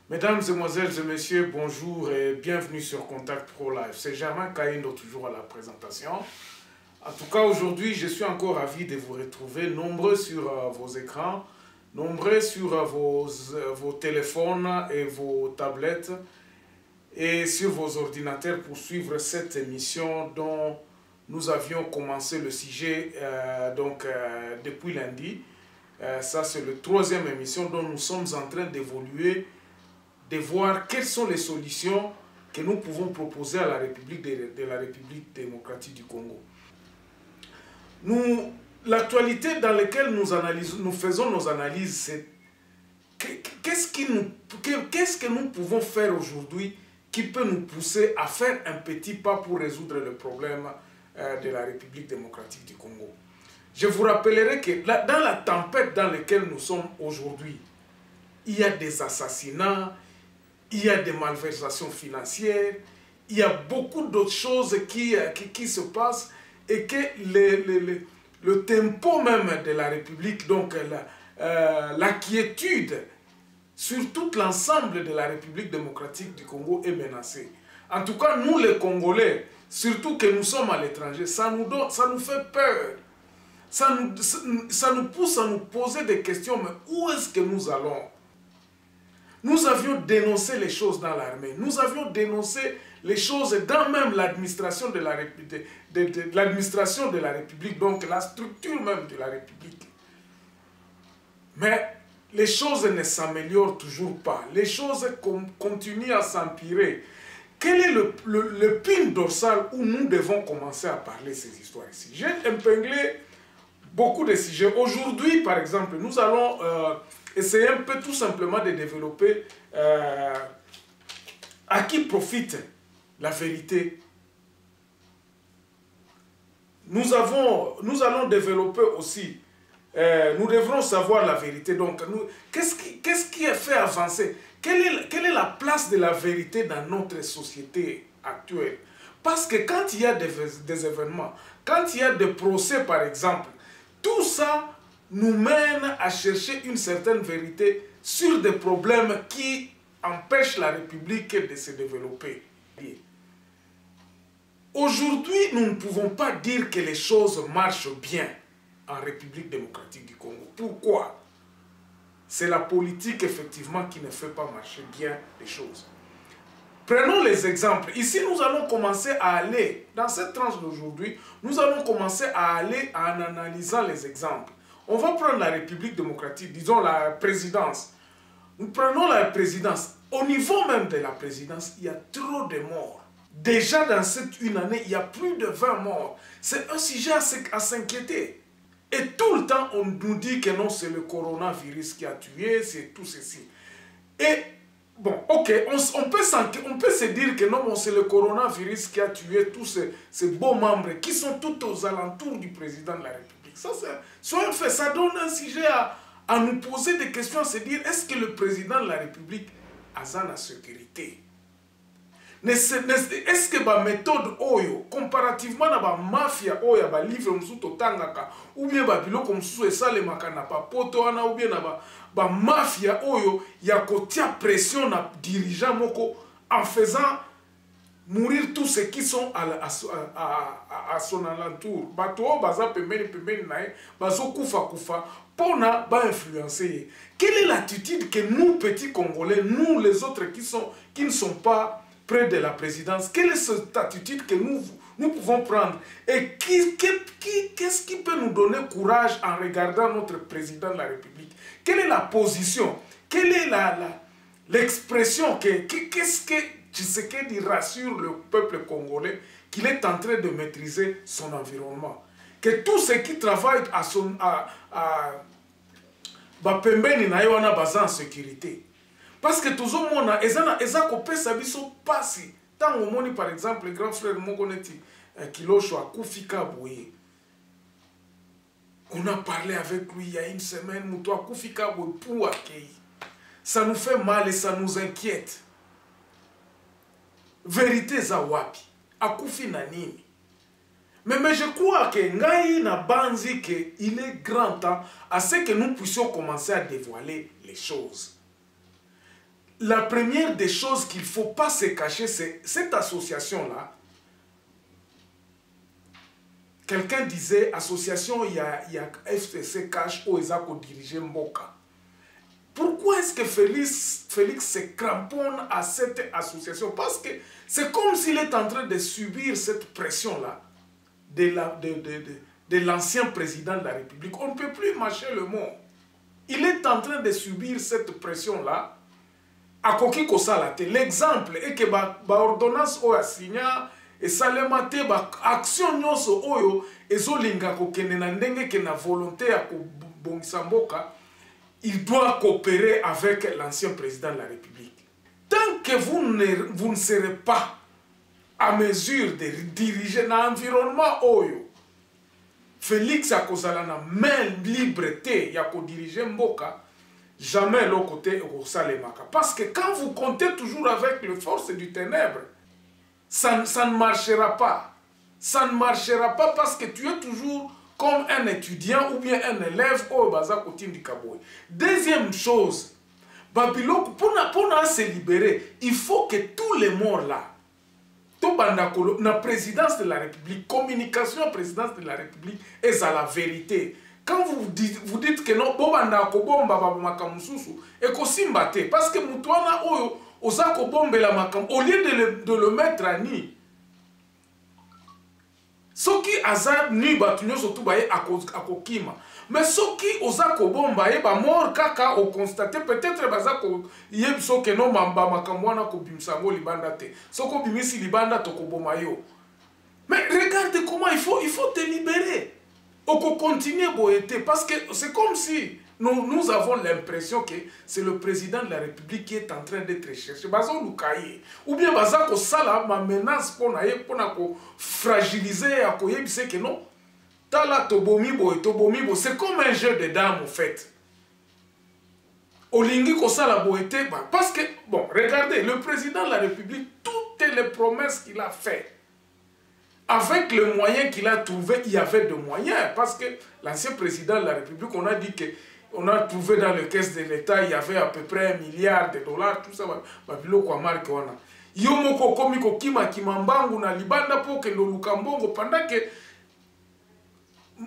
Mesdames, Mesdemoiselles et Messieurs, bonjour et bienvenue sur Contact Pro Live. C'est Germain Kaindo, toujours à la présentation. En tout cas, aujourd'hui, je suis encore ravi de vous retrouver nombreux sur vos écrans, nombreux sur vos téléphones et vos tablettes et sur vos ordinateurs pour suivre cette émission dont nous avions commencé le sujet depuis lundi. Ça, c'est la troisième émission dont nous sommes en train d'évoluer, de voir quelles sont les solutions que nous pouvons proposer à la République de la République démocratique du Congo. L'actualité dans laquelle nous faisons nos analyses, c'est qu'est-ce que nous pouvons faire aujourd'hui qui peut nous pousser à faire un petit pas pour résoudre le problème de la République démocratique du Congo. Je vous rappellerai que dans la tempête dans laquelle nous sommes aujourd'hui, il y a des assassinats, il y a des malversations financières, il y a beaucoup d'autres choses qui se passent et que le tempo même de la République, donc la quiétude sur tout l'ensemble de la République démocratique du Congo est menacée. En tout cas, nous les Congolais, surtout que nous sommes à l'étranger, ça nous fait peur. Ça nous pousse à nous poser des questions, mais où est-ce que nous allons? Nous avions dénoncé les choses dans l'armée, nous avions dénoncé les choses dans même l'administration de la République, donc la structure même de la République. Mais les choses ne s'améliorent toujours pas, les choses continuent à s'empirer. Quel est le pin dorsal où nous devons commencer à parler ces histoires ici? J'ai épinglé beaucoup de sujets. Aujourd'hui, par exemple, nous allons essayer un peu tout simplement de développer à qui profite la vérité. Nous allons développer aussi, nous devrons savoir la vérité. Donc, qu'est-ce qui a fait avancer? Quelle est la place de la vérité dans notre société actuelle? Parce que quand il y a des événements, quand il y a des procès par exemple, tout ça nous mène à chercher une certaine vérité sur des problèmes qui empêchent la République de se développer. Aujourd'hui, nous ne pouvons pas dire que les choses marchent bien en République démocratique du Congo. Pourquoi? C'est la politique, effectivement, qui ne fait pas marcher bien les choses. Prenons les exemples. Ici, nous allons commencer à aller, dans cette tranche d'aujourd'hui, nous allons commencer à aller en analysant les exemples. On va prendre la République démocratique, disons la présidence. Nous prenons la présidence. Au niveau même de la présidence, il y a trop de morts. Déjà dans cette une année, il y a plus de 20 morts. C'est un sujet à s'inquiéter. Et tout le temps, on nous dit que non, c'est le coronavirus qui a tué, c'est tout ceci. Et bon, ok, on peut se dire que non, c'est le coronavirus qui a tué tous ces beaux membres qui sont tout aux alentours du président de la République. Ça, c'est un fait. Ça donne un sujet à nous poser des questions, à se dire, est-ce que le président de la République a la sécurité? Est-ce que la méthode oyo, comparativement à la mafia oyo, à livre msuto tangaka, ou bien la biloko msuto esalemaka na papoto wana, ou bien la mafia oyo, ya kotia pression na dirigeant moko en faisant mourir tous ceux qui sont à son alentour. Bato oyo baza pembeni nae, bazo kufa pona ba influencer. Quelle est l'attitude que nous petits Congolais, nous les autres qui ne sont pas près de la présidence, quelle est cette attitude que nous pouvons prendre? Et qu'est-ce qui peut nous donner courage en regardant notre président de la République? Quelle est la position? Quelle est l'expression? Qu'est-ce que Tshisekedi rassure le peuple congolais qu'il est en train de maîtriser son environnement? Que tous ceux qui travaillent pembeni na ye wana baza en sécurité. Parce que tout le monde a kopesa biso pasi. Tant au monde, par exemple, le grand frère Mogoneti Kilosho a Koufika Bouye. On a parlé avec lui il y a une semaine, Moutoua Koufika pour accueillir. Ça nous fait mal et ça nous inquiète. Vérité Zawapi, Akoufi Nanini. Mais je crois que Ngaï n'a banzi qu'il est grand temps à ce que nous puissions commencer à dévoiler les choses. La première des choses qu'il ne faut pas se cacher, c'est cette association-là. Quelqu'un disait, association, il y a FCC Cash ou Ezako dirigé Mboka. Pourquoi est-ce que Félix se cramponne à cette association? Parce que c'est comme s'il est en train de subir cette pression-là de l'ancien président de la République. On ne peut plus mâcher le mot. Il est en train de subir cette pression-là. L'exemple est que l'ordonnance a signé et ça le maté action nyonso oyo ezolinga kokende na ndenge ke na volonté ya kobongisa mboka. Il doit coopérer avec l'ancien président de la République. Tant que vous ne serez pas à mesure de diriger l'environnement oyo, Félix Akozala na main liberté ya ko diriger mboka, jamais l'autre côté au Salemaka. Parce que quand vous comptez toujours avec les forces du ténèbre, ça ne marchera pas. Ça ne marchera pas parce que tu es toujours comme un étudiant ou bien un élève au Baza Kotindi Kaboy. Deuxième chose, Babylone, pour se libérer, il faut que tous les morts là, la présidence de la République, communication à la présidence de la République est à la vérité. Quand vous dites que non, parce que Moutouana Oyo, au lieu de le mettre à ni, ce qui azar ni batunyo surtout baye akokima. Mais ce qui osako bomba ye ba mort kaka au constater peut-être bazako yebso que non mamba makamwana ko bimsango libanda te. Soko bimisi libanda to ko bomayo. Mais regarde comment il faut te libérer. On continue boété parce que c'est comme si nous avons l'impression que c'est le président de la République qui est en train d'être cherché. Bazon Lukaye. Ou bien Bazako Sala, ma menace pour fragiliser, à c'est que non. Tala Tobomibo et Tobomibo, c'est comme un jeu de dames en fait. Olingi Kosala Boété, parce que, bon, regardez, le président de la République, toutes les promesses qu'il a faites, avec le moyen qu'il a trouvé, il y avait de moyens. Parce que l'ancien président de la République, on a dit que on a trouvé dans les caisses de l'État, il y avait à peu près $1 milliard, tout ça. Babilo kwa marque wana. Yomoko komiko kima kimambangu na libanda po ke lukambongo pendant que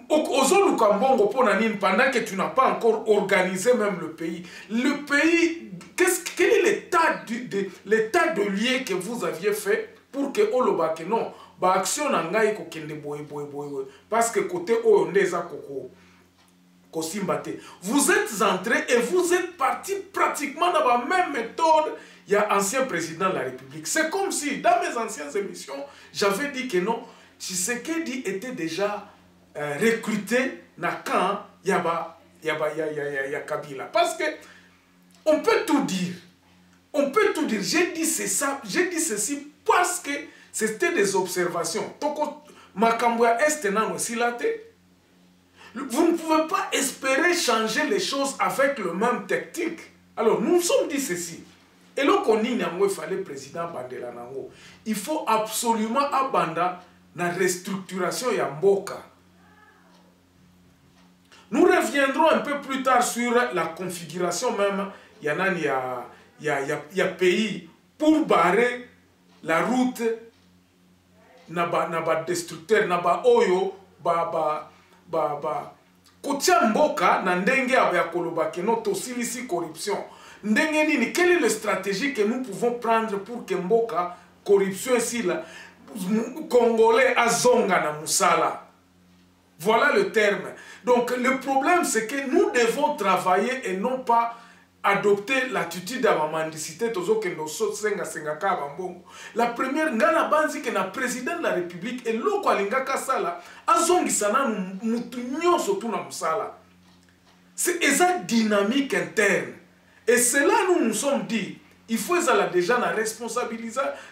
ozo lukambongo po na nini pendant que tu n'as pas encore organisé même le pays. Le pays, quel est l'état de lié que vous aviez fait pour que oloba que non, ba action na ngai ko kende boy. Parce que côté oyondeza koko. Vous êtes entré et vous êtes parti pratiquement dans la même méthode. Il y a ancien président de la République. C'est comme si, dans mes anciennes émissions, j'avais dit que non, Tshisekedi était déjà recruté dans Kabila. Parce que on peut tout dire. On peut tout dire. J'ai dit ceci parce que c'était des observations. Makambouya Est nan aussi la tête. Vous ne pouvez pas espérer changer les choses avec le même tactique. Alors, nous nous sommes dit ceci. Et là, il fallait le président Bandela Nango. Il faut absolument abandonner la restructuration ya Mboka. Nous reviendrons un peu plus tard sur la configuration même. Il y a pays pour barrer la route. Naba destructeur, naba oyo, kotia mboka na ndenge ya koloba ke no tosilisi corruption. Ndenge nini, quelle est la stratégie que nous pouvons prendre pour que mboka corruption ici là congolais azonga na musala. Voilà le terme. Donc le problème c'est que nous devons travailler et non pas adopter l'attitude de la mendicité. La première, ngana banzi que na président de la République et loko alingaka sala azongi sana mutunyo surtout na musala. C'est esa dynamique interne. Et c'est là nous nous sommes dit, il faut déjà la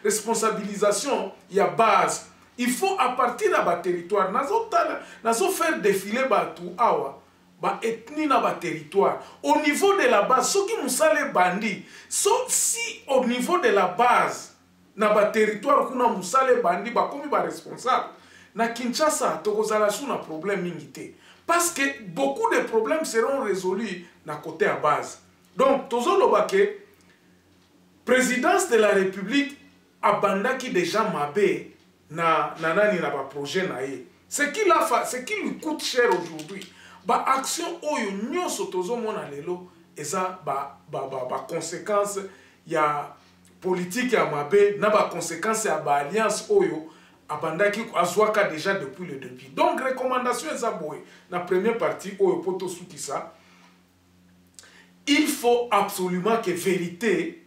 responsabilisation, il y a base. Il faut à partir de ba territoire, nazo faire défiler batou awa, ba ethnie na ba territoire. Au niveau de la base, ceux qui musale bandi, si au niveau de la base, na ba territoire kuna musale bandi, ba komi ba responsable. Na Kinshasa, tokozala sous na problème mingité. Parce que beaucoup de problèmes seront résolus na côté à base. Donc, tozoloba ke présidence de la République abandaki déjà mabé na nani na ba projet na ye. Ce qui lui coûte cher aujourd'hui. Ba action oyo nyonso tozomona lelo eza ba conséquence ya politique ya mabé na ba conséquence ya ba alliance oyo abandaki azwaka déjà depuis le début. Donc recommandation eza boye na première partie oyo poto soukisa. Il faut absolument que vérité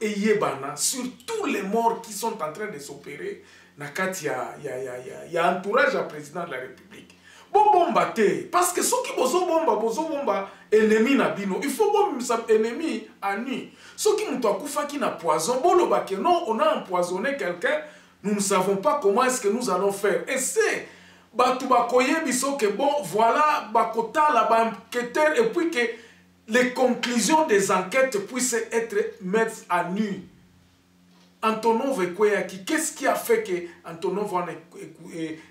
et yebana sur tous les morts qui sont en train de s'opérer na kati ya entourage à président de la République. Bon bomba te parce que ceux qui bozo bomba ennemi na bino, il faut bomba sa ennemi à nuit. Ceux qui muto akufa qui na poison bolo ba que non on a empoisonné quelqu'un, nous ne savons pas comment est-ce que nous allons faire. Et c'est batu ba koye biso que bon voilà ba kota la ba enquêteur et puis que les conclusions des enquêtes puissent être mises à nu. Antonov Ekweyaki, qu'est-ce qui a fait que Antonov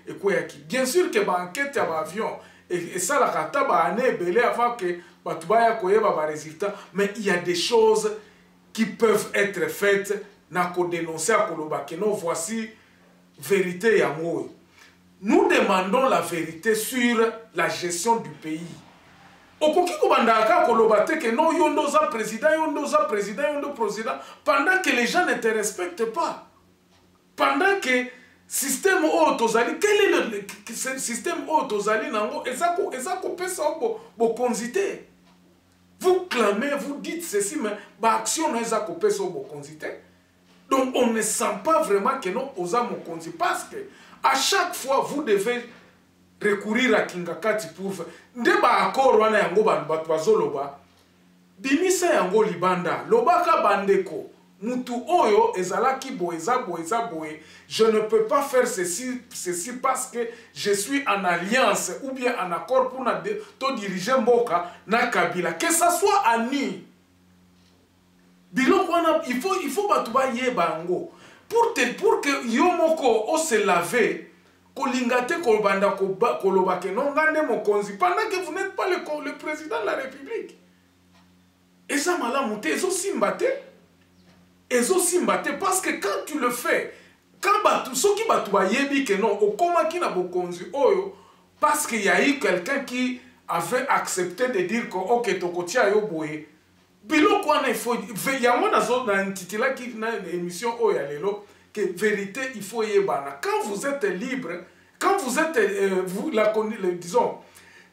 Ekweyaki? Bien sûr que l'enquête y a avion et ça la kata ba année belé avant que batubaya koye ba résultat, mais il y a des choses qui peuvent être faites na ko dénoncer à koloba que non voici vérité ya moi. Nous demandons la vérité sur la gestion du pays. Okoki kobandaka kolobate que non yondoza président pendant que les gens ne te respectent pas, pendant que système autozali, quel est le système autozali nango ezako pesa bo konzité. Vous clamez, vous dites ceci, mais ba action na ezako pesa bo konzité. Donc on ne sent pas vraiment que non oza mo konzi parce que à chaque fois vous devez recourir à Kingakati pour ndeba accord wana yango batu bazoloba bimisa yango libanda lobaka bandeko mutu oyo ezalaki boye je ne peux pas faire ceci parce que je suis en alliance ou bien en accord pour to diriger mboka na Kabila, que ça soit ani biloko wana il faut batu ba yeba yango pour que yomoko o se laver kolingate kolbanda koloba ke non ngande mokonzi pendant que vous n'êtes pas le président de la République. Et ça malamu te ezo simbate parce que quand tu le fais, quand batu soki batu ba yebi ke non okomaki na bokonzi oyo parce qu'il y a eu quelqu'un qui avait accepté de dire que OK tokotia yo boye biloko wana il faut yango na ntitila ki na émission oyo ya lelo que vérité il faut yebana. Quand vous êtes libre, quand vous êtes disons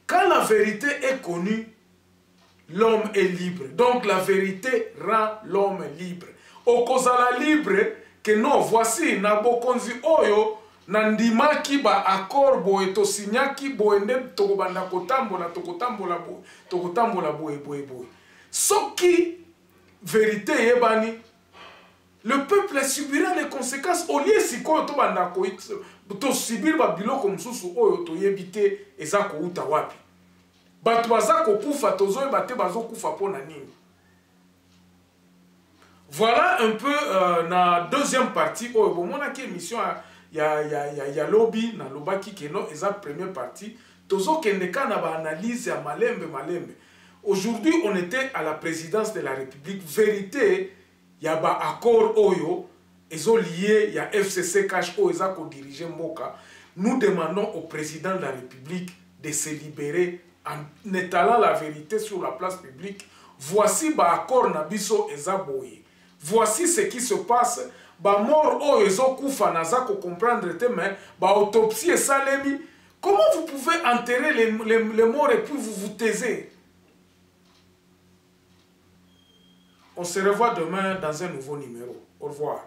quand la vérité est connue, l'homme est libre. Donc la vérité rend l'homme libre. Okozala libre que non voici na bokonzi oyo na ndimaki ba accord boye to signaki boye nde tokobanda tokotambola boye. Soki vérité yebani, le peuple subira les conséquences au lieu si ko to banda ko to subir ba biloko msusu oyo to yebite ezako uta wapi batu bazako kufa tozo bate bazokufa pona nini. Voilà un peu na deuxième partie oyo bomona ki émission ya lobby na lobaki keno eza première partie tozo kendeka na ba analyse ya malembe. Aujourd'hui on était à la présidence de la République. Vérité il y a un accord oyo ezo lié, il y a FCC cash o ezako diriger mboka. Nous demandons au président de la République de se libérer en étalant la vérité sur la place publique. Voici ba accord na biso ezaboye. Voici ce qui se passe. Ba mort oyo ezo kufa nazako comprendre te mais ba autopsie salemi. Comment vous pouvez enterrer les morts et puis vous taisez? On se revoit demain dans un nouveau numéro. Au revoir.